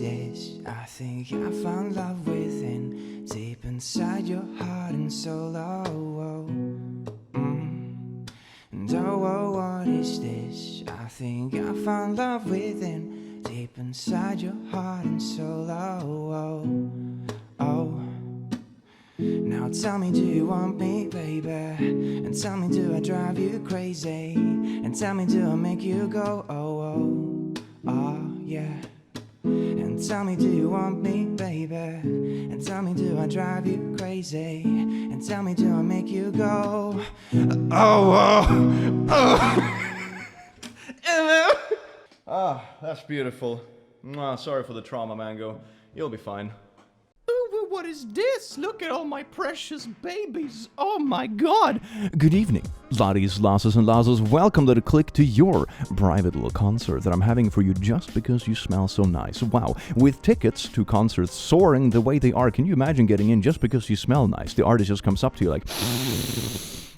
this? I think I found love within, deep inside your heart and soul. And what is this? I think I found love within, deep inside your heart and soul. Now tell me, do you want me, baby? And tell me, do I drive you crazy? And tell me, do I make you go, yeah. And tell me, do you want me, baby? And tell me, do I drive you crazy? And tell me, do I make you go, That's beautiful. Sorry for the trauma, Mango. You'll be fine. What is this? Look at all my precious babies. Oh my god. Good evening, laddies, lasses, and lasses. Welcome to the click to your private little concert that I'm having for you just because you smell so nice. Wow. With tickets to concerts soaring the way they are, can you imagine getting in just because you smell nice? The artist just comes up to you like,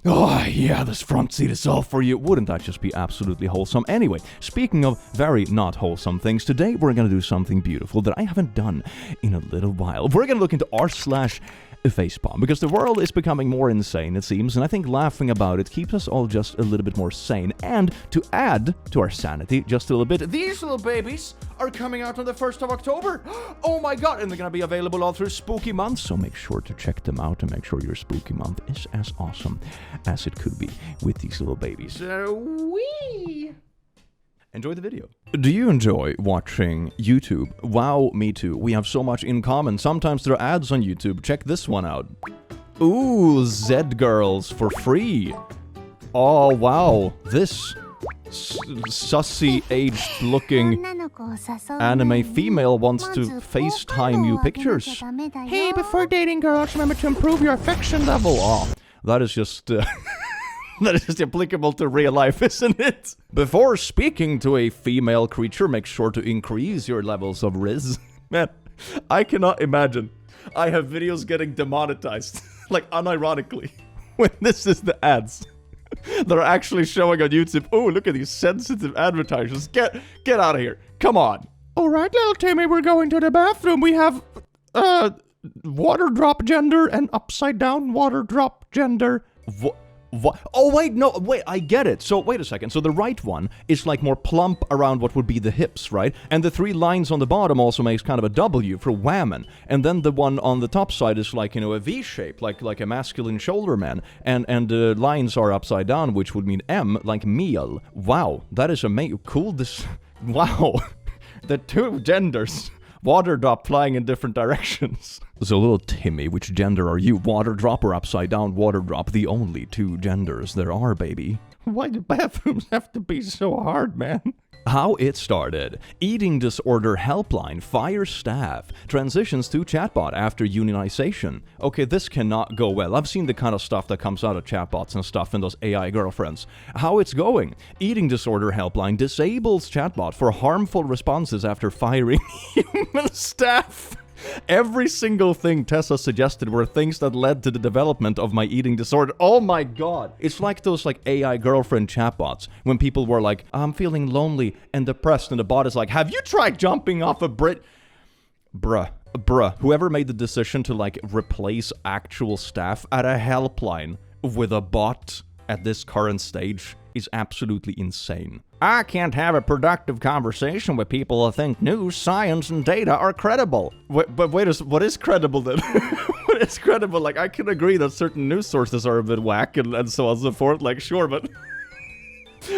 oh yeah, this front seat is all for you. Wouldn't that just be absolutely wholesome? Anyway, speaking of very not wholesome things, today we're going to do something beautiful that I haven't done in a little while. We're going to look into r/FacePalm because the world is becoming more insane, it seems, and I think laughing about it keeps us all just a little bit more sane. And to add to our sanity just a little bit, these little babies are coming out on the 1st of October. Oh my god, and they're going to be available all through spooky months, so make sure to check them out and make sure your spooky month is as awesome as it could be with these little babies. Enjoy the video. Do you enjoy watching YouTube? Wow, me too. We have so much in common. Sometimes there are ads on YouTube. Check this one out. Ooh, Z-Girls for free. Oh, wow. This sussy aged looking anime female wants to FaceTime you pictures. Hey, before dating girls, remember to improve your affection level. Oh, that is just... that is just applicable to real life, isn't it? Before speaking to a female creature, make sure to increase your levels of Riz. Man, I cannot imagine. I have videos getting demonetized, like unironically, when this is the ads that are actually showing on YouTube. Oh, look at these sensitive advertisers. Get out of here. Come on. All right, little Timmy, we're going to the bathroom. We have, water drop gender and upside down water drop gender. What? Oh, wait, no, wait, I get it. So, wait a second. So the right one is like more plump around what would be the hips, right? And the three lines on the bottom also makes kind of a W for whammon. And then the one on the top side is like, a V shape, like a masculine shoulder man. And the lines are upside down, which would mean M, like meal. Wow, that is amazing. Cool, wow. The two genders. Water drop flying in different directions. So little Timmy, which gender are you? Water drop or upside down water drop? The only two genders there are, baby. Why do bathrooms have to be so hard, man? How it started. Eating disorder helpline fires staff. Transitions to chatbot after unionization. Okay, this cannot go well. I've seen the kind of stuff that comes out of chatbots and stuff and those AI girlfriends. How it's going. Eating disorder helpline disables chatbot for harmful responses after firing human staff. Every single thing Tessa suggested were things that led to the development of my eating disorder. Oh my god. It's like those AI girlfriend chatbots when people were like, I'm feeling lonely and depressed, and the bot is like, have you tried jumping off a Bruh. Whoever made the decision to replace actual staff at a helpline with a bot at this current stage is absolutely insane. I can't have a productive conversation with people who think news, science, and data are credible. But wait, what is credible then? What is credible? I can agree that certain news sources are a bit whack and so on and so forth, sure, but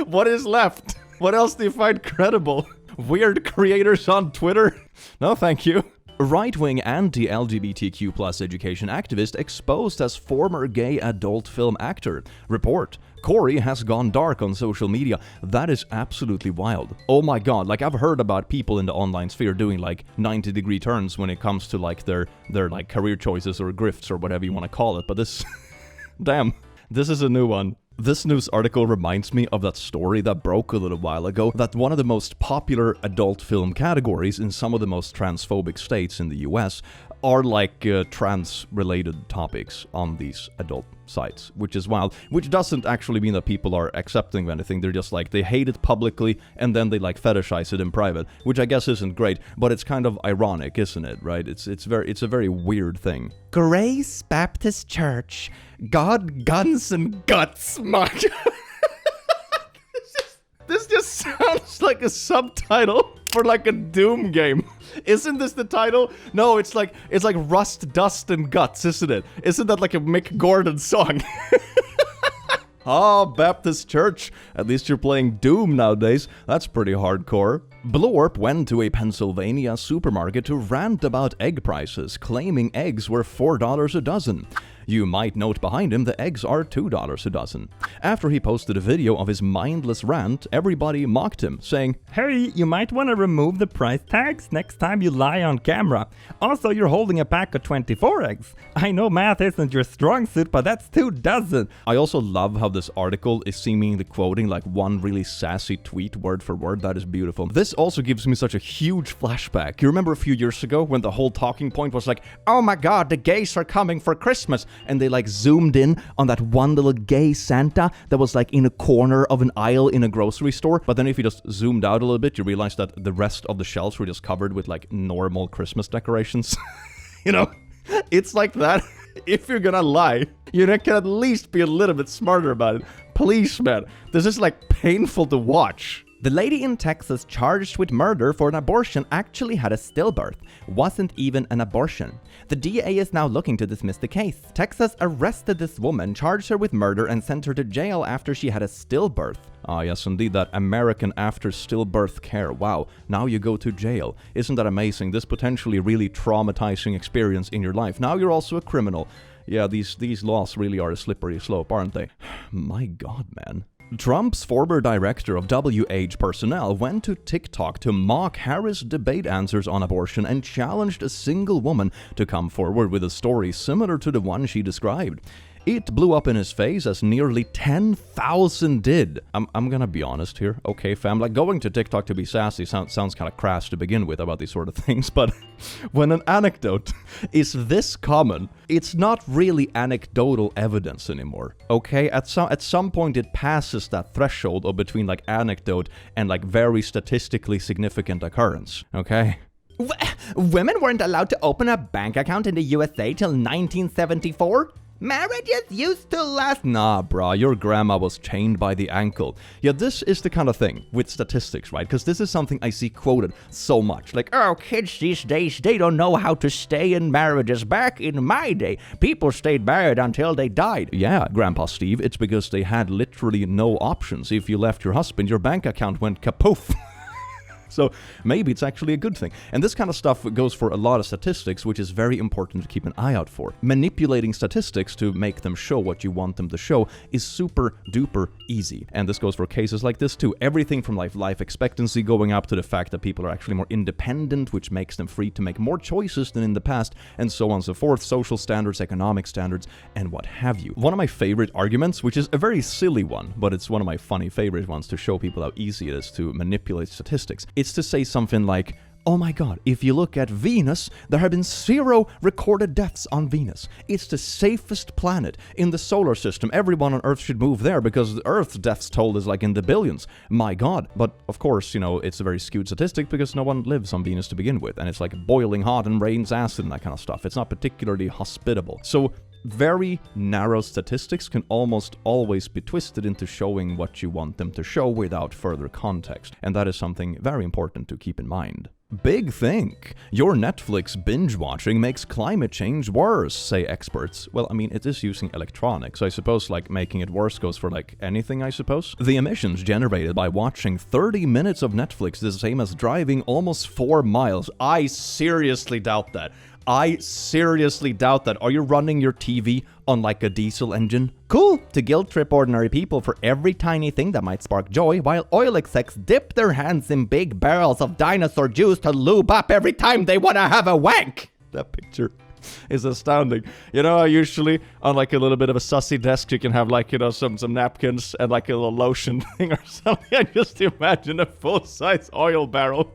what is left? What else do you find credible? Weird creators on Twitter? No, thank you. Right-wing anti-LGBTQ plus education activist exposed as former gay adult film actor. Report. Corey has gone dark on social media. That is absolutely wild. Oh my god, I've heard about people in the online sphere doing 90-degree turns when it comes to their career choices or grifts or whatever you want to call it, but this... damn, this is a new one. This news article reminds me of that story that broke a little while ago that one of the most popular adult film categories in some of the most transphobic states in the US are like trans-related topics on these adult sites, which is wild. Which doesn't actually mean that people are accepting of anything. They're just like, they hate it publicly and then they like fetishize it in private, which I guess isn't great, but it's kind of ironic, isn't it? Right? It's a very weird thing. Grace Baptist Church, God, Guns, and Guts, Mark. This just sounds like a subtitle for like a Doom game. Isn't this the title? No, it's like Rust, Dust, and Guts, isn't it? Isn't that like a Mick Gordon song? Oh, Baptist Church. At least you're playing Doom nowadays. That's pretty hardcore. Blorp went to a Pennsylvania supermarket to rant about egg prices, claiming eggs were $4 a dozen. You might note behind him the eggs are $2 a dozen. After he posted a video of his mindless rant, everybody mocked him, saying, "Hey, you might want to remove the price tags next time you lie on camera. Also, you're holding a pack of 24 eggs. I know math isn't your strong suit, but that's 2 dozen. I also love how this article is seemingly quoting like one really sassy tweet word for word. That is beautiful. This also gives me such a huge flashback. You remember a few years ago when the whole talking point was like, oh my god, the gays are coming for Christmas, and they like zoomed in on that one little gay Santa that was like in a corner of an aisle in a grocery store. But then if you just zoomed out a little bit, you realize that the rest of the shelves were just covered with like normal Christmas decorations. You know, it's like that. If you're gonna lie, you can at least be a little bit smarter about it. Please, man. This is like painful to watch. The lady in Texas charged with murder for an abortion actually had a stillbirth. Wasn't even an abortion. The DA is now looking to dismiss the case. Texas arrested this woman, charged her with murder, and sent her to jail after she had a stillbirth. Ah, yes, indeed, that American after stillbirth care. Wow, now you go to jail. Isn't that amazing? This potentially really traumatizing experience in your life. Now you're also a criminal. Yeah, these laws really are a slippery slope, aren't they? My god, man. Trump's former director of WH personnel went to TikTok to mock Harris' debate answers on abortion and challenged a single woman to come forward with a story similar to the one she described. It blew up in his face as nearly 10,000 did. I'm gonna be honest here, okay fam, like going to TikTok to be sassy sounds kind of crass to begin with about these sort of things, but when an anecdote is this common, it's not really anecdotal evidence anymore, okay? At some point it passes that threshold of between like anecdote and like very statistically significant occurrence, okay? Women weren't allowed to open a bank account in the USA till 1974? Marriages used to last. Nah, brah, your grandma was chained by the ankle. Yeah, this is the kind of thing with statistics, right? Because this is something I see quoted so much. Like, oh, kids these days, they don't know how to stay in marriages. Back in my day, people stayed married until they died. Yeah, Grandpa Steve, it's because they had literally no options. If you left your husband, your bank account went kapoof. So maybe it's actually a good thing. And this kind of stuff goes for a lot of statistics, which is very important to keep an eye out for. Manipulating statistics to make them show what you want them to show is super duper easy. And this goes for cases like this too. Everything from life expectancy going up to the fact that people are actually more independent, which makes them free to make more choices than in the past, and so on and so forth. Social standards, economic standards, and what have you. One of my favorite arguments, which is a very silly one, but it's one of my funny favorite ones to show people how easy it is to manipulate statistics. It's to say something like, oh my god, if you look at Venus, there have been 0 recorded deaths on Venus. It's the safest planet in the solar system. Everyone on Earth should move there because the Earth's deaths toll is like in the billions. My god. But of course, you know, it's a very skewed statistic because no one lives on Venus to begin with. And it's like boiling hot and rains acid and that kind of stuff. It's not particularly hospitable. So very narrow statistics can almost always be twisted into showing what you want them to show without further context, and that is something very important to keep in mind. Big think! Your Netflix binge-watching makes climate change worse, say experts. Well, I mean, it is using electronics, so I suppose, like, making it worse goes for, like, anything, I suppose. The emissions generated by watching 30 minutes of Netflix is the same as driving almost 4 miles. I seriously doubt that. I seriously doubt that. Are you running your TV on like a diesel engine? Cool! To guilt trip ordinary people for every tiny thing that might spark joy, while oil execs dip their hands in big barrels of dinosaur juice to lube up every time they want to have a wank! That picture is astounding. You know how usually on like a little bit of a sussy desk you can have like, you know, some napkins and like a little lotion thing or something? I just imagine a full-size oil barrel.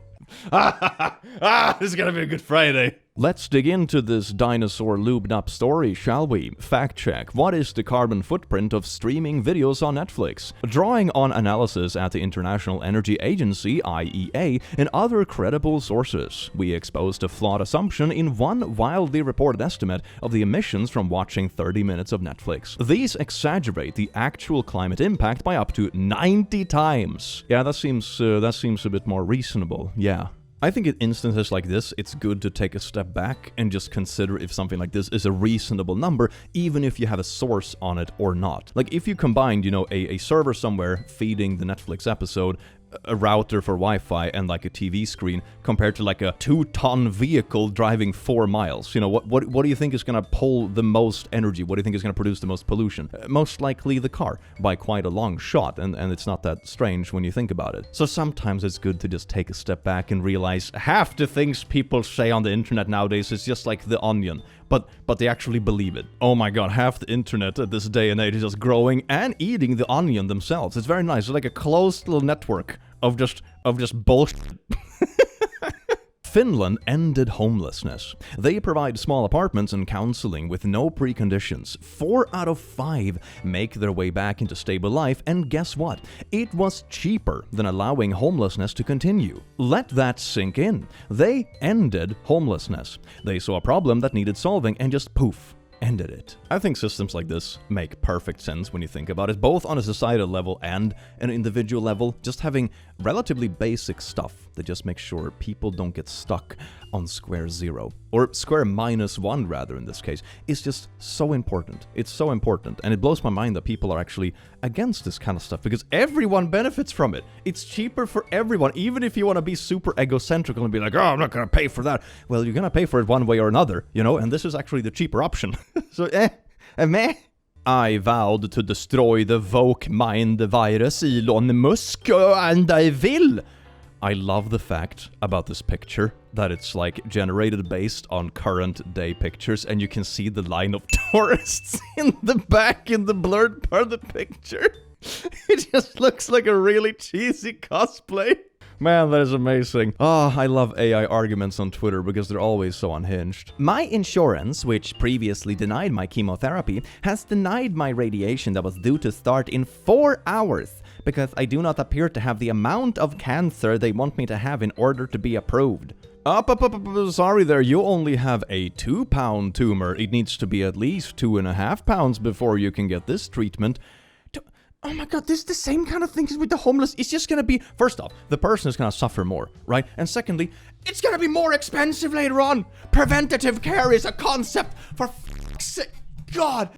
This is gonna be a good Friday. Let's dig into this dinosaur lubed up story, shall we? Fact check. What is the carbon footprint of streaming videos on Netflix? Drawing on analysis at the International Energy Agency, IEA, and other credible sources, we exposed a flawed assumption in one wildly reported estimate of the emissions from watching 30 minutes of Netflix. These exaggerate the actual climate impact by up to 90 times. Yeah, that seems a bit more reasonable, yeah. I think in instances like this, it's good to take a step back and just consider if something like this is a reasonable number, even if you have a source on it or not. Like if you combined, a server somewhere feeding the Netflix episode, a router for Wi-Fi, and like a TV screen compared to like a 2-ton vehicle driving 4 miles. What do you think is going to pull the most energy? What do you think is going to produce the most pollution? Most likely the car, by quite a long shot, and it's not that strange when you think about it. So sometimes it's good to just take a step back and realize half the things people say on the internet nowadays is just like the onion. But they actually believe it. Oh my god, half the internet at this day and age is just growing and eating the onion themselves. It's very nice. It's like a closed little network of just bullshit. Finland ended homelessness. They provide small apartments and counseling with no preconditions. 4 out of 5 make their way back into stable life, and guess what? It was cheaper than allowing homelessness to continue. Let that sink in. They ended homelessness. They saw a problem that needed solving and just poof, ended it. I think systems like this make perfect sense when you think about it, both on a societal level and an individual level. Just having relatively basic stuff that just makes sure people don't get stuck on square zero, or square -1 rather in this case, is just so important. It's so important, and it blows my mind that people are actually against this kind of stuff, because everyone benefits from it. It's cheaper for everyone, even if you want to be super egocentric and be like, oh, I'm not going to pay for that. Well, you're going to pay for it one way or another, and this is actually the cheaper option. So, meh. I vowed to destroy the woke mind virus, Elon Musk, and I will. I love the fact about this picture that it's like generated based on current day pictures, and you can see the line of tourists in the back in the blurred part of the picture. It just looks like a really cheesy cosplay. Man, that is amazing. I love AI arguments on Twitter because they're always so unhinged. My insurance, which previously denied my chemotherapy, has denied my radiation that was due to start in 4 hours because I do not appear to have the amount of cancer they want me to have in order to be approved. Sorry there, you only have a 2-pound tumor. It needs to be at least 2.5 pounds before you can get this treatment. Oh my god, this is the same kind of thing as with the homeless. It's just gonna be, first off, the person is gonna suffer more, right? And secondly, it's gonna be more expensive later on. Preventative care is a concept, for fuck's sake. God.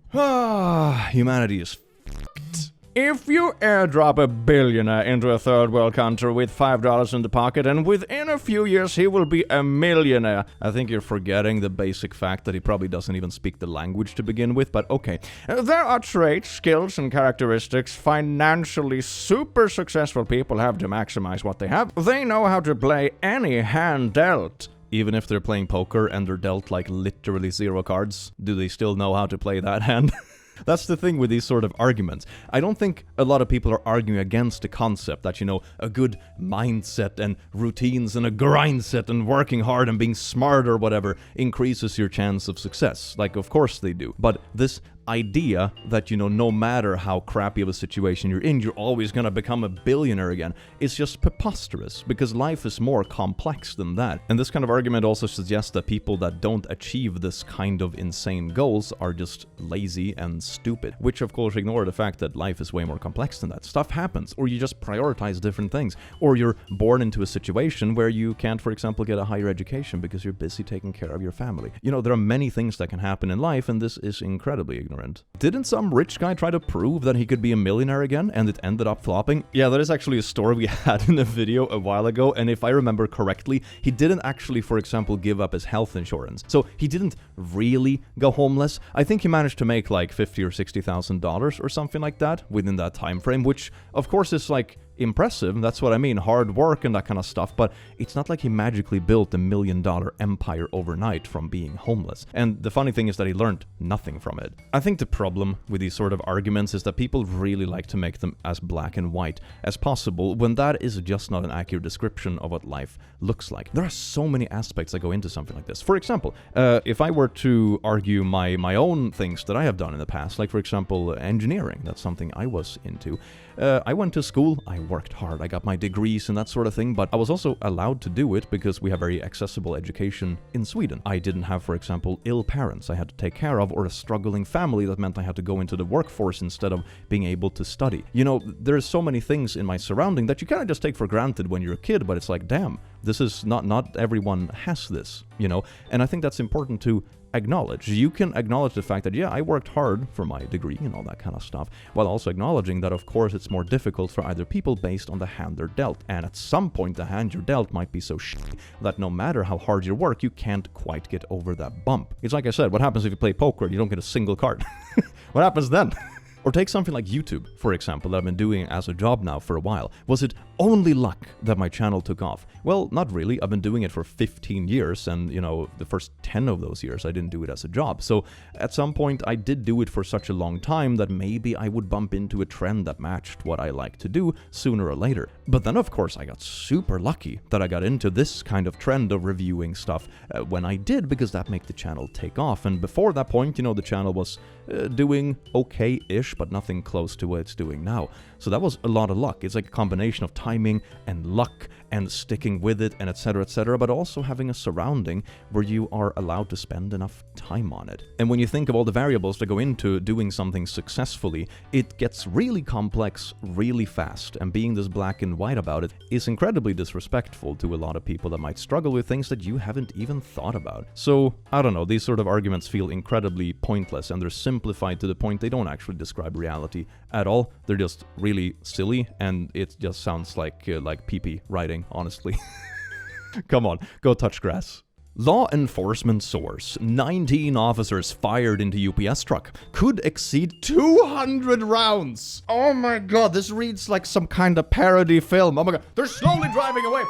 Humanity is fucked. If you airdrop a billionaire into a third world country with $5 in the pocket, and within a few years he will be a millionaire, I think you're forgetting the basic fact that he probably doesn't even speak the language to begin with, but okay. There are traits, skills, and characteristics financially super successful people have to maximize what they have. They know how to play any hand dealt. Even if they're playing poker and they're dealt like literally 0 cards, do they still know how to play that hand? That's the thing with these sort of arguments. I don't think a lot of people are arguing against the concept that, a good mindset and routines and a grind set and working hard and being smart or whatever increases your chance of success. Like, of course they do. But this idea that, no matter how crappy of a situation you're in, you're always gonna become a billionaire again is just preposterous, because life is more complex than that. And this kind of argument also suggests that people that don't achieve this kind of insane goals are just lazy and stupid, which of course ignore the fact that life is way more complex than that. Stuff happens, or you just prioritize different things, or you're born into a situation where you can't, for example, get a higher education because you're busy taking care of your family. There are many things that can happen in life, and this is incredibly ignorant. Didn't some rich guy try to prove that he could be a millionaire again, and it ended up flopping? Yeah, that is actually a story we had in a video a while ago, and if I remember correctly, he didn't actually, for example, give up his health insurance. So he didn't really go homeless. I think he managed to make like $50,000 or $60,000 or something like that within that time frame, which of course is like impressive. That's what I mean, hard work and that kind of stuff, but it's not like he magically built $1 million empire overnight from being homeless. And the funny thing is that he learned nothing from it. I think the problem with these sort of arguments is that people really like to make them as black and white as possible, when that is just not an accurate description of what life looks like. There are so many aspects that go into something like this. For example, if I were to argue my own things that I have done in the past, like for example, engineering, that's something I was into. I went to school, I worked hard, I got my degrees and that sort of thing, but I was also allowed to do it because we have very accessible education in Sweden. I didn't have, for example, ill parents I had to take care of, or a struggling family that meant I had to go into the workforce instead of being able to study. You know, there's so many things in my surrounding that you kind of just take for granted when you're a kid, but it's like, damn, this is not everyone has this, you know? And I think that's important to acknowledge. You can acknowledge the fact that, yeah, I worked hard for my degree and all that kind of stuff, while also acknowledging that, of course, it's more difficult for either people based on the hand they're dealt. And at some point, the hand you're dealt might be so shitty that no matter how hard you work, you can't quite get over that bump. It's like I said, what happens if you play poker and you don't get a single card? What happens then? Or take something like YouTube, for example, that I've been doing as a job now for a while. Was it only luck that my channel took off? Well, not really. I've been doing it for 15 years, and, you know, the first 10 of those years I didn't do it as a job. So at some point I did do it for such a long time that maybe I would bump into a trend that matched what I like to do sooner or later. But then, of course, I got super lucky that I got into this kind of trend of reviewing stuff when I did, because that made the channel take off. And before that point, you know, the channel was doing okay-ish, but nothing close to what it's doing now. So that was a lot of luck. It's like a combination of timing and luck and sticking with it and etc., but also having a surrounding where you are allowed to spend enough time on it. And when you think of all the variables that go into doing something successfully, it gets really complex really fast, and being this black and white about it is incredibly disrespectful to a lot of people that might struggle with things that you haven't even thought about. So, I don't know, these sort of arguments feel incredibly pointless, and they're simplified to the point they don't actually describe reality at all. They're just really silly, and it just sounds like pee-pee writing, honestly. Come on, go touch grass. Law enforcement source: 19 officers fired into UPS truck. Could exceed 200 rounds. Oh my god, this reads like some kind of parody film. Oh my god, they're slowly driving away.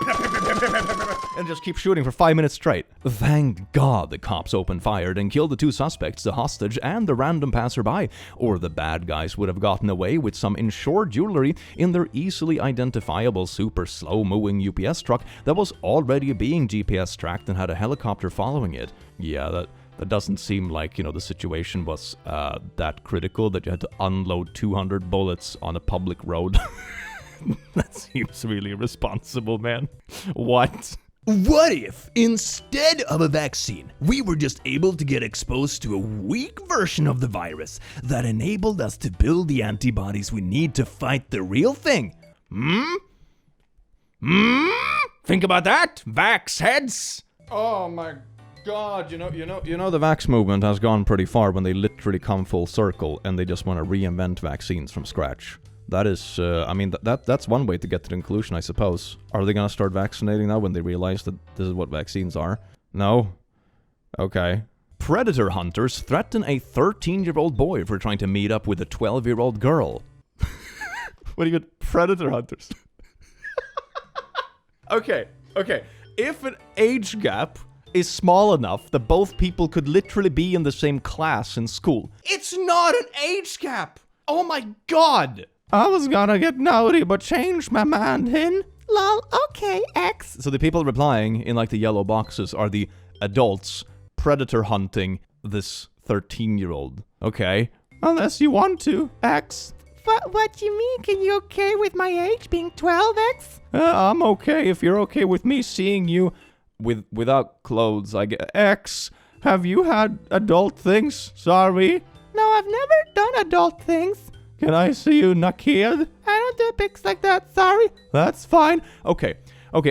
And just keep shooting for 5 minutes straight. Thank god the cops opened fire and killed the 2 suspects, the hostage and the random passerby, or the bad guys would have gotten away with some insured jewelry in their easily identifiable super slow-moving UPS truck that was already being GPS tracked and had a helicopter following it. Yeah, that doesn't seem like, you know, the situation was that critical that you had to unload 200 bullets on a public road. That seems really irresponsible, man. What? What if, instead of a vaccine, we were just able to get exposed to a weak version of the virus that enabled us to build the antibodies we need to fight the real thing? Think about that, vax heads! Oh my god, you know, the vax movement has gone pretty far when they literally come full circle and they just want to reinvent vaccines from scratch. That is, I mean, that's one way to get to the conclusion, I suppose. Are they gonna start vaccinating now when they realize that this is what vaccines are? No? Okay. Predator hunters threaten a 13-year-old boy for trying to meet up with a 12-year-old girl. What do you mean, predator hunters? Okay. If an age gap is small enough that both people could literally be in the same class in school, it's not an age gap! Oh my god! I was gonna get naughty, but changed my mind, hin. Lol, okay, X. So the people replying in like the yellow boxes are the adults predator hunting this 13-year-old. Okay. Unless you want to, X. What you mean? Can you okay with my age being 12X? I'm okay if you're okay with me seeing you without clothes, I guess. X, have you had adult things? Sorry. No, I've never done adult things. Can I see you naked? I don't do pics like that, sorry. That's fine. Okay,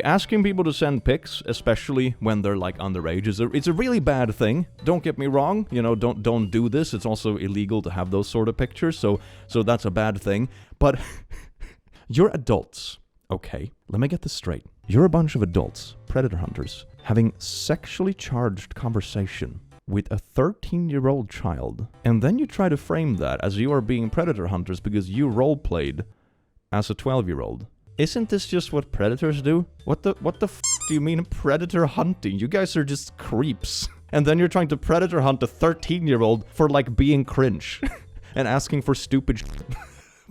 asking people to send pics, especially when they're like underage, it's a really bad thing. Don't get me wrong, you know, don't do this. It's also illegal to have those sort of pictures, so that's a bad thing. But you're adults, okay? Let me get this straight. You're a bunch of adults, predator hunters, having sexually charged conversation with a 13-year-old child, and then you try to frame that as you are being predator hunters because you role-played as a 12-year-old. Isn't this just what predators do? What the f do you mean predator hunting? You guys are just creeps. And then you're trying to predator hunt a 13-year-old for like being cringe and asking for stupid shit.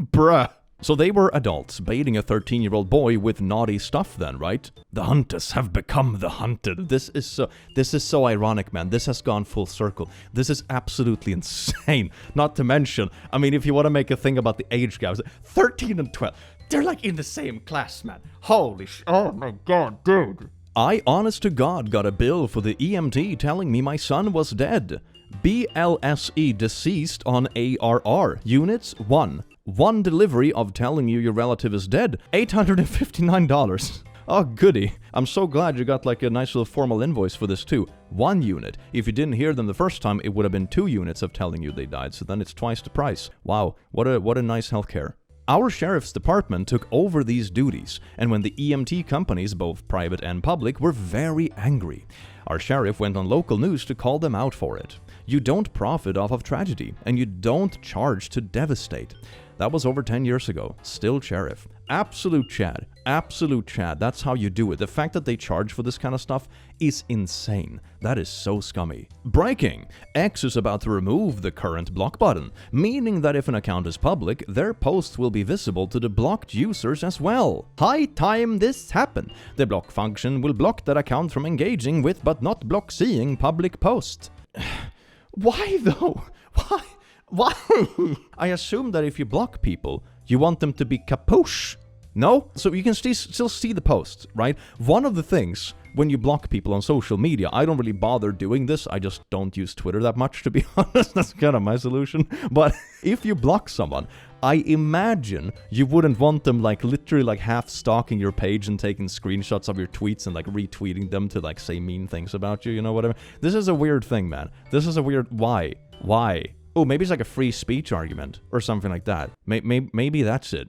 Bruh. So they were adults baiting a 13-year-old boy with naughty stuff then, right? The hunters have become the hunted. This is so ironic, man. This has gone full circle. This is absolutely insane. Not to mention, I mean, if you want to make a thing about the age gaps, 13 and 12, they're like in the same class, man. Holy oh my god, dude. I, honest to God, got a bill for the EMT telling me my son was dead. BLSE deceased on ARR. Units 1. One delivery of telling you your relative is dead. $859. Oh, goody. I'm so glad you got like a nice little formal invoice for this too. 1 unit. If you didn't hear them the first time, it would have been 2 units of telling you they died, so then it's twice the price. Wow, what a nice healthcare. Our sheriff's department took over these duties, and when the EMT companies, both private and public, were very angry. Our sheriff went on local news to call them out for it. You don't profit off of tragedy, and you don't charge to devastate. That was over 10 years ago. Still sheriff. Absolute Chad. Absolute Chad. That's how you do it. The fact that they charge for this kind of stuff is insane. That is so scummy. Breaking. X is about to remove the current block button, meaning that if an account is public, their posts will be visible to the blocked users as well. High time this happened. The block function will block that account from engaging with but not block seeing public posts. Why though? Why? Why? I assume that if you block people, you want them to be capuche. No? So you can still see the posts, right? One of the things when you block people on social media, I don't really bother doing this. I just don't use Twitter that much, to be honest. That's kind of my solution. But if you block someone, I imagine you wouldn't want them like literally like half stalking your page and taking screenshots of your tweets and like retweeting them to like say mean things about you, you know, whatever. This is a weird thing, man. This is a weird... Why? Oh, maybe it's like a free speech argument or something like that. Maybe that's it.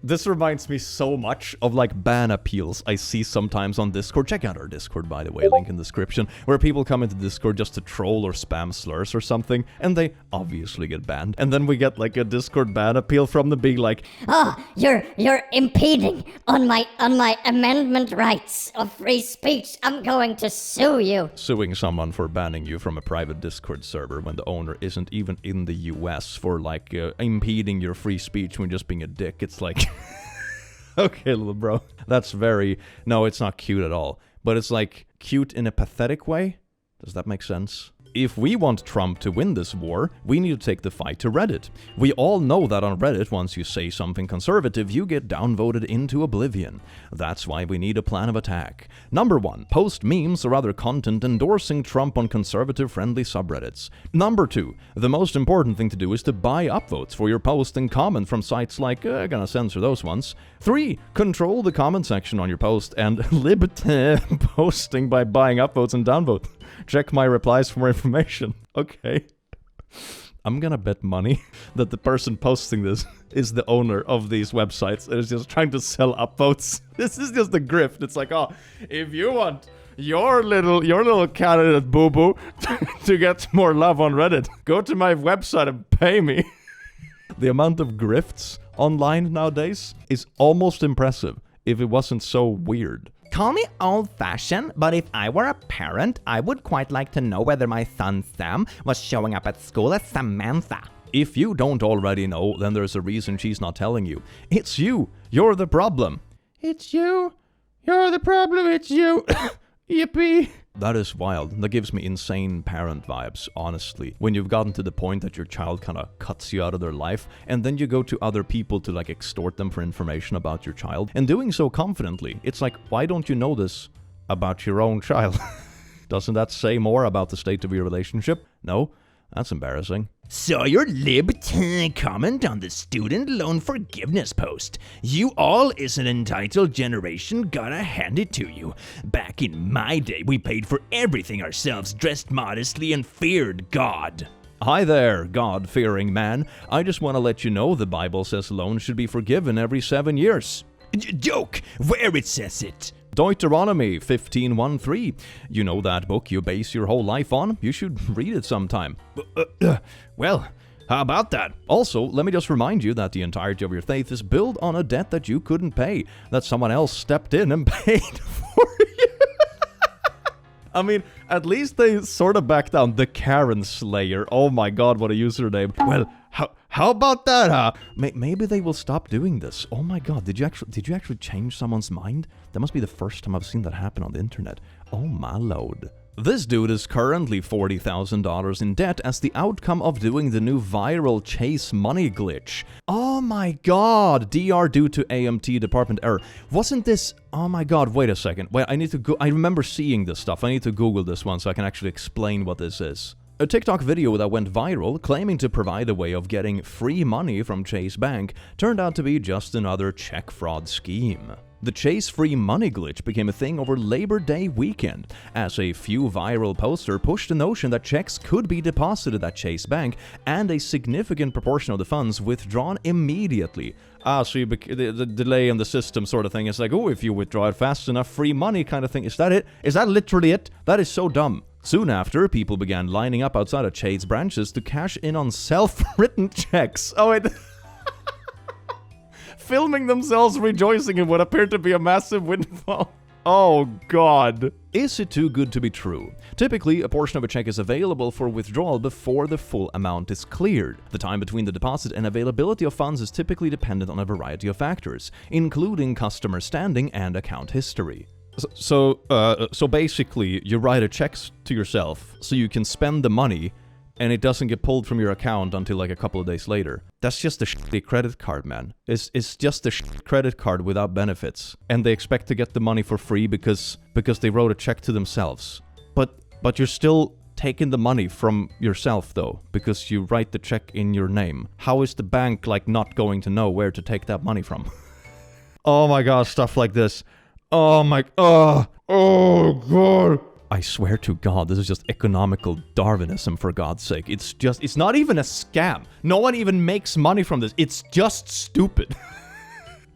This reminds me so much of like ban appeals I see sometimes on Discord. Check out our Discord, by the way, link in the description, where people come into Discord just to troll or spam slurs or something, and they obviously get banned. And then we get like a Discord ban appeal from them being like, "Oh, you're impeding on my amendment rights of free speech. I'm going to sue you." Suing someone for banning you from a private Discord server when the owner isn't even in the US for like impeding your free speech when just being a dick. It's like, okay, little bro. That's very... No, it's not cute at all. But it's like cute in a pathetic way. Does that make sense? If we want Trump to win this war, we need to take the fight to Reddit. We all know that on Reddit, once you say something conservative, you get downvoted into oblivion. That's why we need a plan of attack. Number 1, post memes or other content endorsing Trump on conservative-friendly subreddits. Number 2, the most important thing to do is to buy upvotes for your post and comment from sites like, gonna censor those ones. 3, control the comment section on your post and liberté posting by buying upvotes and downvote. Check my replies for more information. Okay. I'm gonna bet money that the person posting this is the owner of these websites and is just trying to sell upvotes. This is just a grift. It's like, oh, if you want your little candidate boo-boo to get more love on Reddit, go to my website and pay me. The amount of grifts online nowadays is almost impressive if it wasn't so weird. Call me old-fashioned, but if I were a parent, I would quite like to know whether my son Sam was showing up at school as Samantha. If you don't already know, then there's a reason she's not telling you. It's you. You're the problem. It's you. You're the problem. It's you. Yippee. That is wild. That gives me insane parent vibes, honestly. When you've gotten to the point that your child kind of cuts you out of their life, and then you go to other people to like extort them for information about your child, and doing so confidently. It's like, why don't you know this about your own child? Doesn't that say more about the state of your relationship? No? That's embarrassing. Saw your libertine comment on the student loan forgiveness post. You all is an entitled generation, gotta hand it to you. Back in my day, we paid for everything ourselves, dressed modestly, and feared God. Hi there, God-fearing man. I just want to let you know the Bible says loans should be forgiven every 7 years. Joke, where it says it. Deuteronomy 15:1-3. You know that book you base your whole life on? You should read it sometime. Well, How about that? Also, let me just remind you that the entirety of your faith is built on a debt that you couldn't pay, that someone else stepped in and paid for you. I mean, at least they sort of back down. The Karen Slayer. Oh my god, what a username. Well, how about that, huh? Maybe they will stop doing this. Oh my god, did you actually change someone's mind? That must be the first time I've seen that happen on the internet. Oh my lord. This dude is currently $40,000 in debt as the outcome of doing the new viral Chase money glitch. Oh my god, DR due to AMT department error. Wasn't this... Oh my god, wait a second. Wait, I need to go... I remember seeing this stuff. I need to Google this one so I can actually explain what this is. A TikTok video that went viral, claiming to provide a way of getting free money from Chase Bank, turned out to be just another check fraud scheme. The Chase free money glitch became a thing over Labor Day weekend, as a few viral posters pushed the notion that checks could be deposited at Chase Bank and a significant proportion of the funds withdrawn immediately. So the delay in the system sort of thing is like, oh, if you withdraw it fast enough, free money kind of thing. Is that it? Is that literally it? That is so dumb. Soon after, people began lining up outside of Chase branches to cash in on self-written checks. Oh, wait. Filming themselves rejoicing in what appeared to be a massive windfall. Oh god. Is it too good to be true? Typically, a portion of a check is available for withdrawal before the full amount is cleared. The time between the deposit and availability of funds is typically dependent on a variety of factors, including customer standing and account history. So basically, you write a check to yourself so you can spend the money and it doesn't get pulled from your account until like a couple of days later. That's just a shitty credit card, man. It's just a shitty credit card without benefits. And they expect to get the money for free because they wrote a check to themselves. But you're still taking the money from yourself though, because you write the check in your name. How is the bank like not going to know where to take that money from? Oh my god, stuff like this. Oh god. I swear to God, this is just economical Darwinism, for God's sake. It's not even a scam. No one even makes money from this. It's just stupid.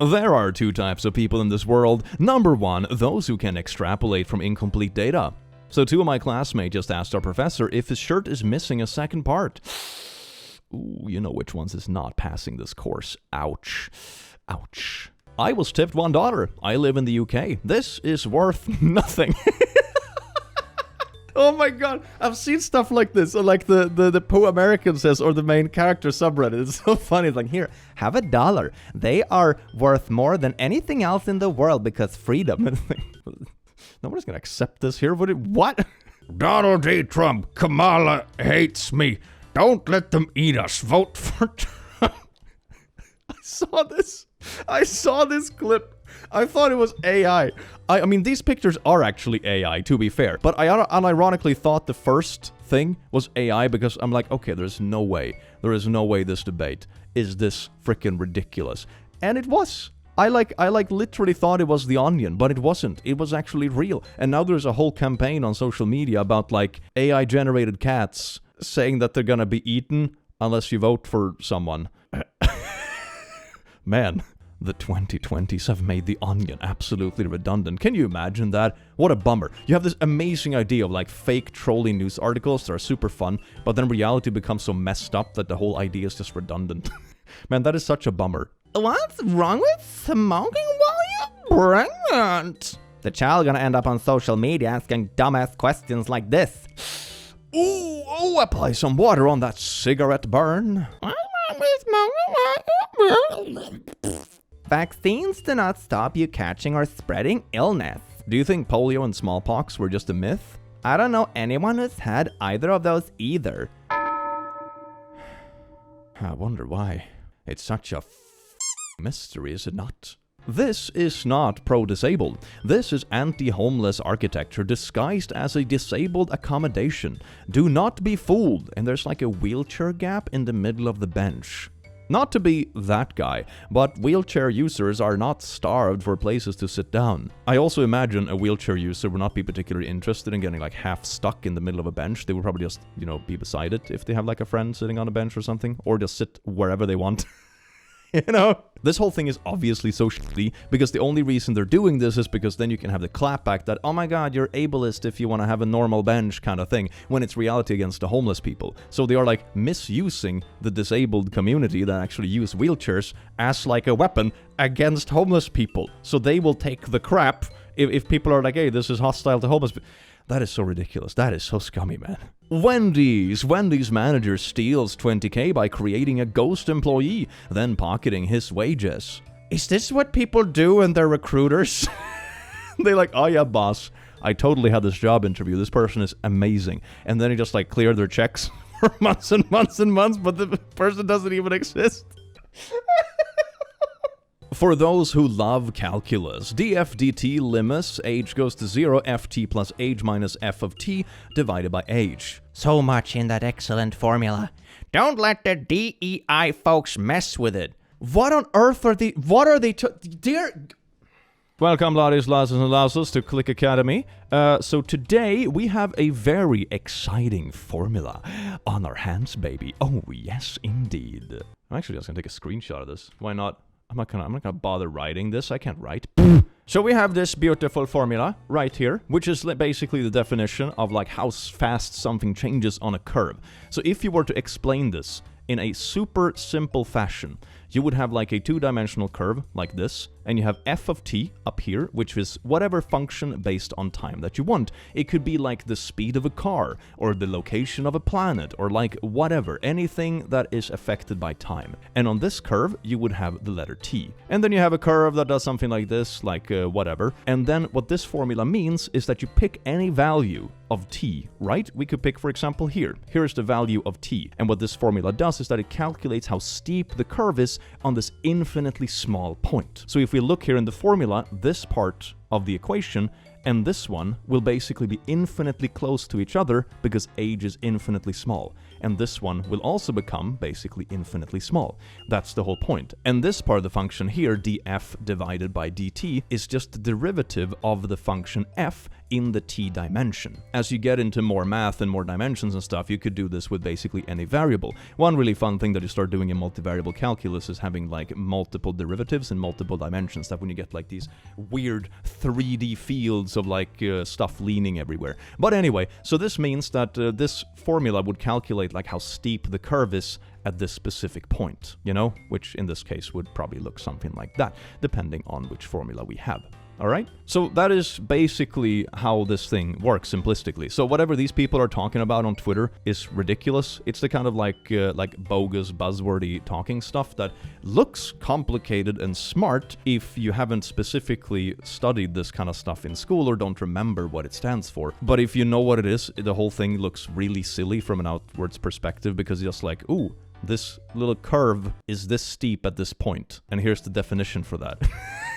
There are two types of people in this world. Number one, those who can extrapolate from incomplete data. So two of my classmates just asked our professor if his shirt is missing a second part. Ooh, you know which ones is not passing this course. Ouch. Ouch. I was tipped $1. I live in the UK. This is worth nothing. Oh my god, I've seen stuff like this, or like the Poor American says, or the main character subreddit. It's so funny. It's like, here, have $1. They are worth more than anything else in the world because freedom. Nobody's gonna accept this here. What? Donald J. Trump, Kamala hates me. Don't let them eat us. Vote for Trump. I saw this clip. I thought it was AI. I mean, these pictures are actually AI, to be fair. But I unironically thought the first thing was AI because I'm like, okay, there is no way this debate is this freaking ridiculous. And it was. I literally thought it was The Onion, but it wasn't. It was actually real. And now there's a whole campaign on social media about like AI-generated cats saying that they're gonna be eaten unless you vote for someone. Man. The 2020s have made The Onion absolutely redundant. Can you imagine that? What a bummer. You have this amazing idea of like fake trolling news articles that are super fun, but then reality becomes so messed up that the whole idea is just redundant. Man, that is such a bummer. What's wrong with smoking while you're pregnant? The child gonna end up on social media asking dumbass questions like this. Ooh, apply some water on that cigarette burn. Vaccines do not stop you catching or spreading illness. Do you think polio and smallpox were just a myth? I don't know anyone who's had either of those either. I wonder why. It's such a mystery, is it not? This is not pro-disabled. This is anti-homeless architecture disguised as a disabled accommodation. Do not be fooled. And there's like a wheelchair gap in the middle of the bench. Not to be that guy, but wheelchair users are not starved for places to sit down. I also imagine a wheelchair user would not be particularly interested in getting like half stuck in the middle of a bench. They would probably just, be beside it if they have like a friend sitting on a bench or something, or just sit wherever they want. You know? This whole thing is obviously so shitty because the only reason they're doing this is because then you can have the clapback that, oh my god, you're ableist if you want to have a normal bench kind of thing, when it's reality against the homeless people. So they are like misusing the disabled community that actually use wheelchairs as like a weapon against homeless people. So they will take the crap if people are like, hey, this is hostile to homeless people. That is so ridiculous. That is so scummy, man. Wendy's manager steals 20k by creating a ghost employee, then pocketing his wages. Is this what people do when they're recruiters? They're like, oh yeah, boss, I totally had this job interview. This person is amazing. And then he just like cleared their checks for months and months and months, but the person doesn't even exist. For those who love calculus, df dt limus, age goes to 0, ft plus age minus f of t divided by age. So much in that excellent formula. Don't let the DEI folks mess with it. What on earth are they, dear... Welcome, ladies, lasses, and lasses, to Click Academy. So today we have a very exciting formula on our hands, baby. Oh, yes, indeed. I'm actually just gonna take a screenshot of this. Why not? I'm not gonna bother writing this. I can't write. So we have this beautiful formula right here, which is basically the definition of like how fast something changes on a curve. So if you were to explain this in a super simple fashion, you would have like a two-dimensional curve like this, and you have f of t up here, which is whatever function based on time that you want. It could be like the speed of a car, or the location of a planet, or like whatever, anything that is affected by time. And on this curve, you would have the letter t. And then you have a curve that does something like this, like whatever. And then what this formula means is that you pick any value of t, right? We could pick, for example, here's the value of t. And what this formula does is that it calculates how steep the curve is on this infinitely small point. So if we look here in the formula, this part of the equation and this one will basically be infinitely close to each other because age is infinitely small. And this one will also become basically infinitely small. That's the whole point. And this part of the function here, df divided by dt, is just the derivative of the function f in the t dimension. As you get into more math and more dimensions and stuff, you could do this with basically any variable. One really fun thing that you start doing in multivariable calculus is having like multiple derivatives in multiple dimensions, that when you get like these weird 3D fields of like stuff leaning everywhere. But anyway, so this means that this formula would calculate like how steep the curve is at this specific point, you know, which in this case would probably look something like that, depending on which formula we have. Alright? So that is basically how this thing works simplistically. So whatever these people are talking about on Twitter is ridiculous. It's the kind of like bogus, buzzwordy talking stuff that looks complicated and smart if you haven't specifically studied this kind of stuff in school or don't remember what it stands for. But if you know what it is, the whole thing looks really silly from an outwards perspective because it's just like, ooh, this little curve is this steep at this point, and here's the definition for that.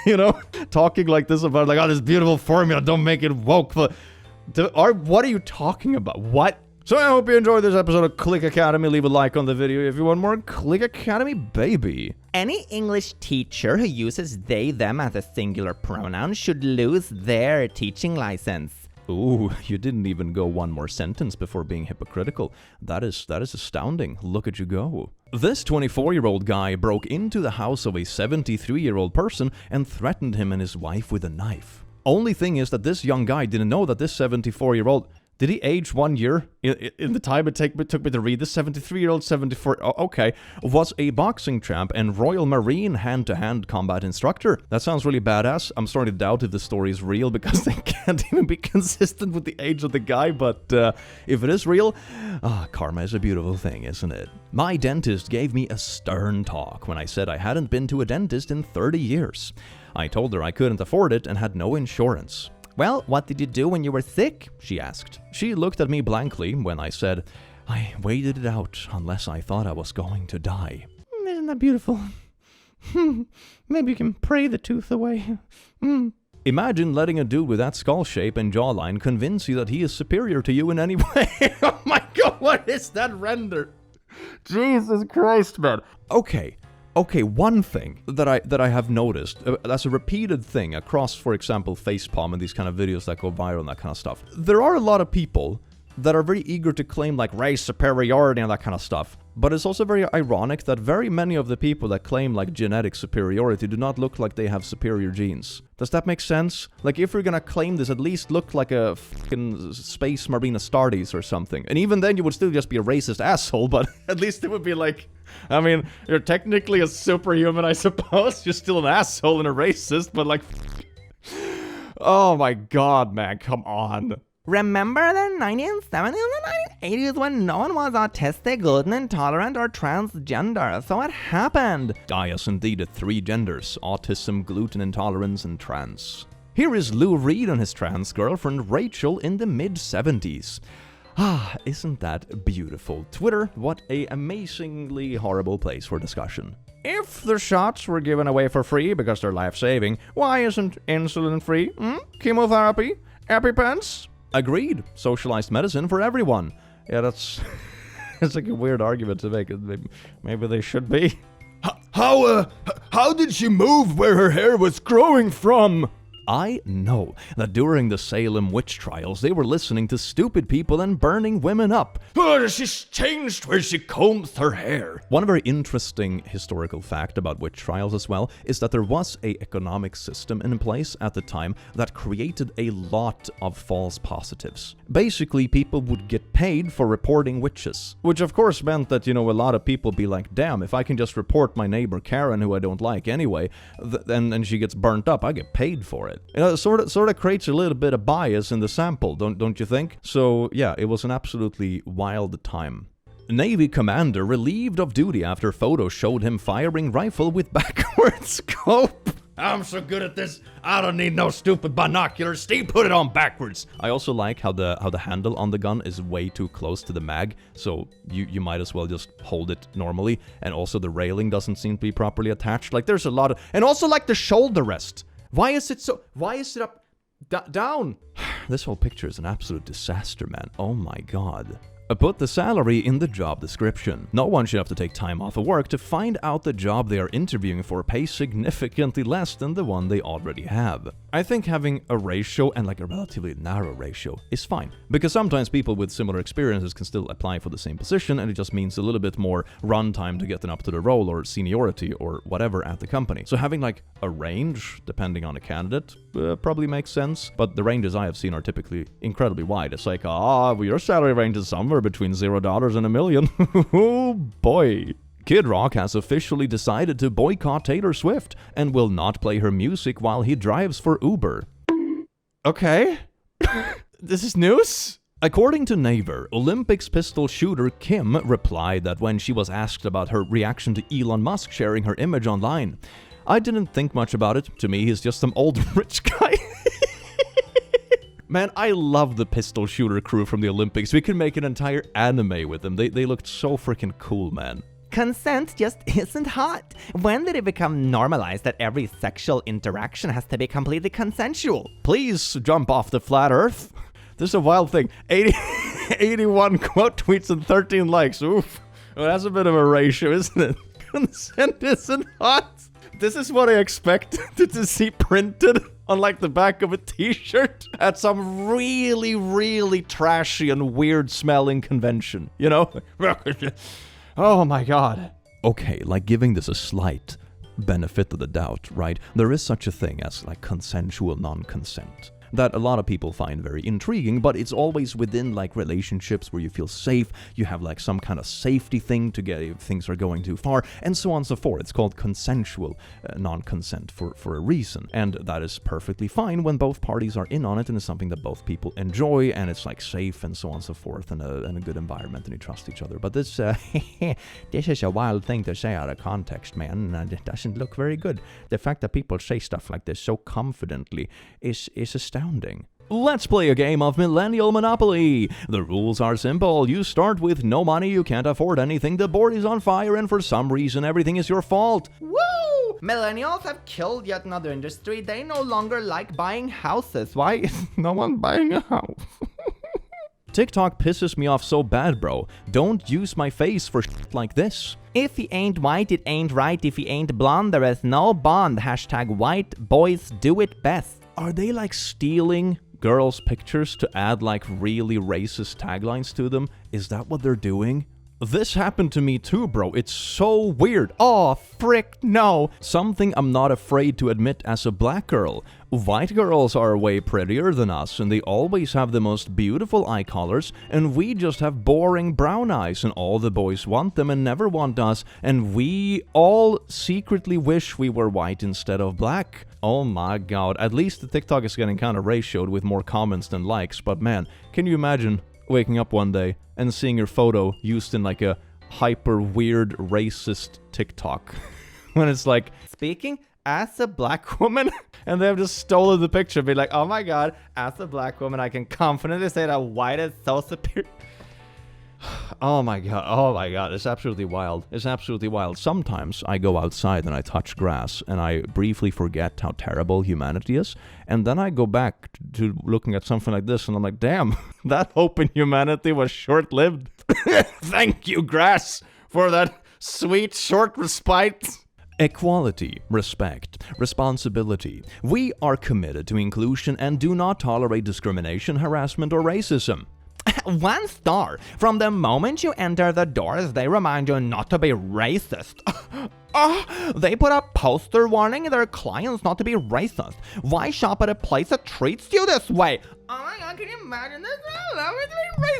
You know, talking like this about like, oh, this beautiful formula, don't make it woke. What are you talking about? What? So I hope you enjoyed this episode of Click Academy. Leave a like on the video if you want more Click Academy, baby. Any English teacher who uses they, them as a singular pronoun should lose their teaching license. Ooh, you didn't even go one more sentence before being hypocritical. That is astounding. Look at you go. This 24-year-old guy broke into the house of a 73-year-old person and threatened him and his wife with a knife. Only thing is that this young guy didn't know that this 74-year-old... Did he age 1 year in the time it took me to read this? 73-year-old, 74... Oh, okay. Was a boxing champ and Royal Marine hand-to-hand combat instructor. That sounds really badass. I'm starting to doubt if the story is real because they can't even be consistent with the age of the guy. But if it is real, karma is a beautiful thing, isn't it? My dentist gave me a stern talk when I said I hadn't been to a dentist in 30 years. I told her I couldn't afford it and had no insurance. Well, what did you do when you were sick? She asked. She looked at me blankly when I said, I waited it out unless I thought I was going to die. Isn't that beautiful? Maybe you can pray the tooth away. Imagine letting a dude with that skull shape and jawline convince you that he is superior to you in any way. Oh my god, what is that render? Jesus Christ, man. Okay, one thing that I have noticed, that's a repeated thing across, for example, FacePalm and these kind of videos that go viral and that kind of stuff. There are a lot of people that are very eager to claim like race superiority and that kind of stuff. But it's also very ironic that very many of the people that claim like genetic superiority do not look like they have superior genes. Does that make sense? Like, if you're gonna claim this, at least look like a fucking Space Marine Astartes or something. And even then you would still just be a racist asshole, but at least it would be like, I mean, you're technically a superhuman, I suppose. You're still an asshole and a racist, but like, oh my god, man, come on. Remember the 1970s and 1980s when no one was autistic, gluten intolerant, or transgender, so it happened. Ah, yes, indeed, the 3 genders: autism, gluten intolerance, and trans. Here is Lou Reed and his trans girlfriend Rachel in the mid-70s. Ah, isn't that beautiful? Twitter, what a amazingly horrible place for discussion. If the shots were given away for free because they're life-saving, why isn't insulin free? Chemotherapy? EpiPens? Agreed. Socialized medicine for everyone. Yeah, that's... it's like a weird argument to make. Maybe they should be. How did she move where her hair was growing from? I know that during the Salem witch trials, they were listening to stupid people and burning women up. Oh, she's changed where she combs her hair. One very interesting historical fact about witch trials as well is that there was an economic system in place at the time that created a lot of false positives. Basically, people would get paid for reporting witches, which of course meant that, a lot of people be like, damn, if I can just report my neighbor Karen, who I don't like anyway, and she gets burnt up, I get paid for it. It sort of creates a little bit of bias in the sample, don't you think? So yeah, it was an absolutely wild time. Navy commander relieved of duty after photos showed him firing rifle with backward scope. I'm so good at this, I don't need no stupid binoculars. Steve, put it on backwards. I also like how the handle on the gun is way too close to the mag, so you might as well just hold it normally. And also the railing doesn't seem to be properly attached. Like, there's a lot of... And also like the shoulder rest. Why is it up... down? This whole picture is an absolute disaster, man. Oh my god. Put the salary in the job description. No one should have to take time off of work to find out the job they are interviewing for pays significantly less than the one they already have. I think having a ratio, and like a relatively narrow ratio, is fine. Because sometimes people with similar experiences can still apply for the same position, and it just means a little bit more runtime to get them up to the role or seniority or whatever at the company. So having like a range, depending on a candidate, probably makes sense. But the ranges I have seen are typically incredibly wide. It's like, your salary range is somewhere between $0 and $1 million. Oh boy. Kid Rock has officially decided to boycott Taylor Swift and will not play her music while he drives for Uber. Okay. This is news? According to Naver, Olympics pistol shooter Kim replied that when she was asked about her reaction to Elon Musk sharing her image online, "I didn't think much about it. To me, he's just some old rich guy." Man, I love the pistol shooter crew from the Olympics. We could make an entire anime with them. They looked so freaking cool, man. Consent just isn't hot. When did it become normalized that every sexual interaction has to be completely consensual? Please jump off the flat earth. This is a wild thing. 81 quote tweets and 13 likes. Oof. Well, that's a bit of a ratio, isn't it? Consent isn't hot. This is what I expected to see printed on like the back of a t-shirt at some really, really trashy and weird smelling convention, Oh my god. Okay, like giving this a slight benefit of the doubt, right? There is such a thing as like consensual non-consent that a lot of people find very intriguing, but it's always within like relationships where you feel safe, you have like some kind of safety thing to get if things are going too far, and so on and so forth. It's called consensual non-consent for a reason, and that is perfectly fine when both parties are in on it and it's something that both people enjoy and it's like safe and so on and so forth, and a good environment and you trust each other. But this this is a wild thing to say out of context, man, and it doesn't look very good. The fact that people say stuff like this so confidently is astounding. Let's play a game of Millennial Monopoly. The rules are simple. You start with no money, you can't afford anything, the board is on fire, and for some reason everything is your fault. Woo! Millennials have killed yet another industry. They no longer like buying houses. Why is no one buying a house? TikTok pisses me off so bad, bro. Don't use my face for shit like this. If he ain't white, it ain't right. If he ain't blonde, there is no bond. Hashtag white boys do it best. Are they like stealing girls' pictures to add like really racist taglines to them? Is that what they're doing? This happened to me too, bro. It's so weird. Oh, frick, no. Something I'm not afraid to admit as a black girl. White girls are way prettier than us, and they always have the most beautiful eye colors, and we just have boring brown eyes, and all the boys want them and never want us, and we all secretly wish we were white instead of black. Oh my god. At least the TikTok is getting kind of ratioed with more comments than likes, but man, can you imagine waking up one day and seeing your photo used in like a hyper weird racist TikTok? When it's like, speaking as a black woman, and they have just stolen the picture, be like, oh my god, as a black woman, I can confidently say that white is so superior. Oh my god, it's absolutely wild. It's absolutely wild. Sometimes I go outside and I touch grass and I briefly forget how terrible humanity is, and then I go back to looking at something like this and I'm like, damn, that hope in humanity was short-lived. Thank you, grass, for that sweet short respite. Equality, respect, responsibility. We are committed to inclusion and do not tolerate discrimination, harassment, or racism. 1 star. From the moment you enter the doors, they remind you not to be racist. They put a poster warning their clients not to be racist. Why shop at a place that treats you this way? Oh my god, can you imagine this?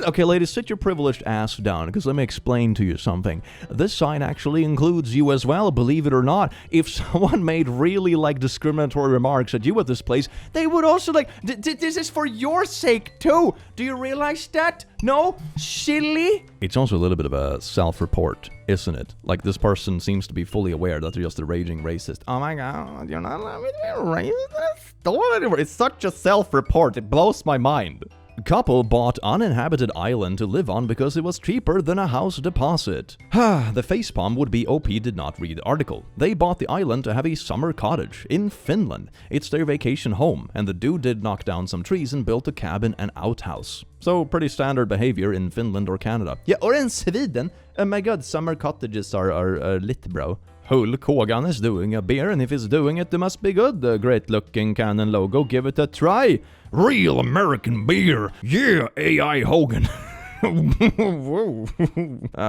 Okay, ladies, sit your privileged ass down, because let me explain to you something. This sign actually includes you as well, believe it or not. If someone made really, like, discriminatory remarks at you at this place, they would also, like, this is for your sake, too. Do you realize that? No? Silly? It's also a little bit of a self-report, isn't it? Like, this person seems to be fully aware that they're just a raging racist. Oh my god, you're not allowed me to be racist? It's such a self-report, it blows my mind. Couple bought uninhabited island to live on because it was cheaper than a house deposit. The FacePalm would-be OP did not read the article. They bought the island to have a summer cottage in Finland. It's their vacation home, and the dude did knock down some trees and built a cabin and outhouse. So pretty standard behavior in Finland or Canada. Yeah, or in Sweden. Oh my god, summer cottages are lit, bro. Hulk Hogan is doing a beer, and if he's doing it, it must be good. The great-looking Canon logo, give it a try. Real American beer. Yeah, AI Hogan.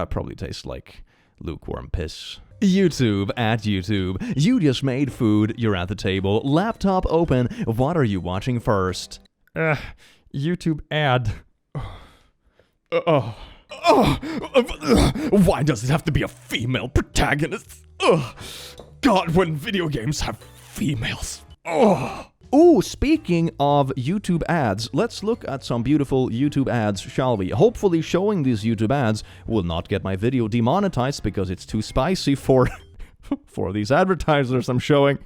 Probably tastes like lukewarm piss. YouTube at YouTube. You just made food, you're at the table, laptop open. What are you watching first? YouTube ad. Why does it have to be a female protagonist? God, when video games have females. Ooh, speaking of YouTube ads, let's look at some beautiful YouTube ads, shall we? Hopefully showing these YouTube ads will not get my video demonetized because it's too spicy for these advertisers I'm showing.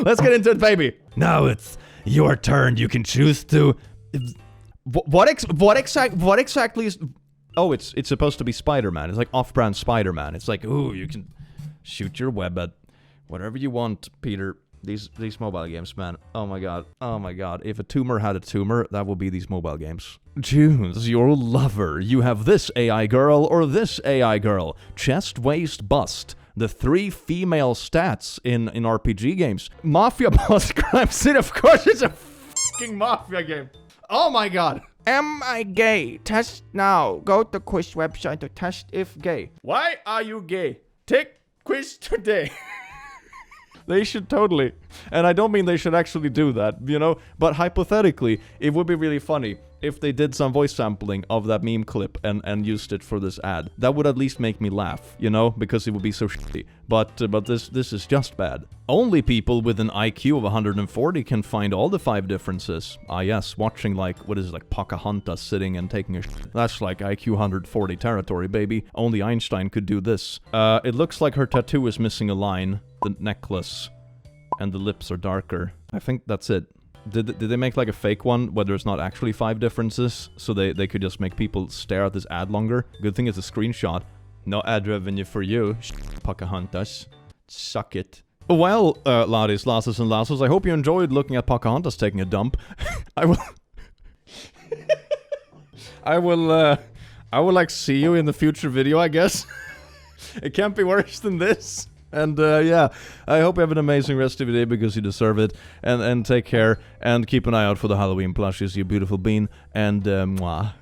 Let's get into it, baby. Now it's your turn. You can choose to... What exactly is... Oh, it's supposed to be Spider-Man. It's like off-brand Spider-Man. It's like, ooh, you can shoot your web at whatever you want, Peter. These mobile games, man. Oh my god. Oh my god. If a tumor had a tumor, that would be these mobile games. Choose your lover. You have this AI girl or this AI girl. Chest, waist, bust. The 3 female stats in RPG games. Mafia boss crime scene. Of course, it's a fucking mafia game. Oh my god. Am I gay? Test now. Go to quiz website to test if gay. Why are you gay? Take quiz today. They should totally. And I don't mean they should actually do that, you know? But hypothetically, it would be really funny if they did some voice sampling of that meme clip and used it for this ad. That would at least make me laugh, you know? Because it would be so shitty. But this is just bad. Only people with an IQ of 140 can find all the 5 differences. Ah yes, watching like, what is it, like Pocahontas sitting and taking a shit. That's like IQ 140 territory, baby. Only Einstein could do this. It looks like her tattoo is missing a line. The necklace. And the lips are darker. I think that's it. Did they make like a fake one where there's not actually 5 differences? So they could just make people stare at this ad longer? Good thing it's a screenshot. No ad revenue for you, Pocahontas. Suck it. Well, laddies, lasses, and lassos, I hope you enjoyed looking at Pocahontas taking a dump. I will like see you in the future video, I guess. It can't be worse than this. And yeah, I hope you have an amazing rest of your day because you deserve it. And take care and keep an eye out for the Halloween plushies, you beautiful bean. And mwah.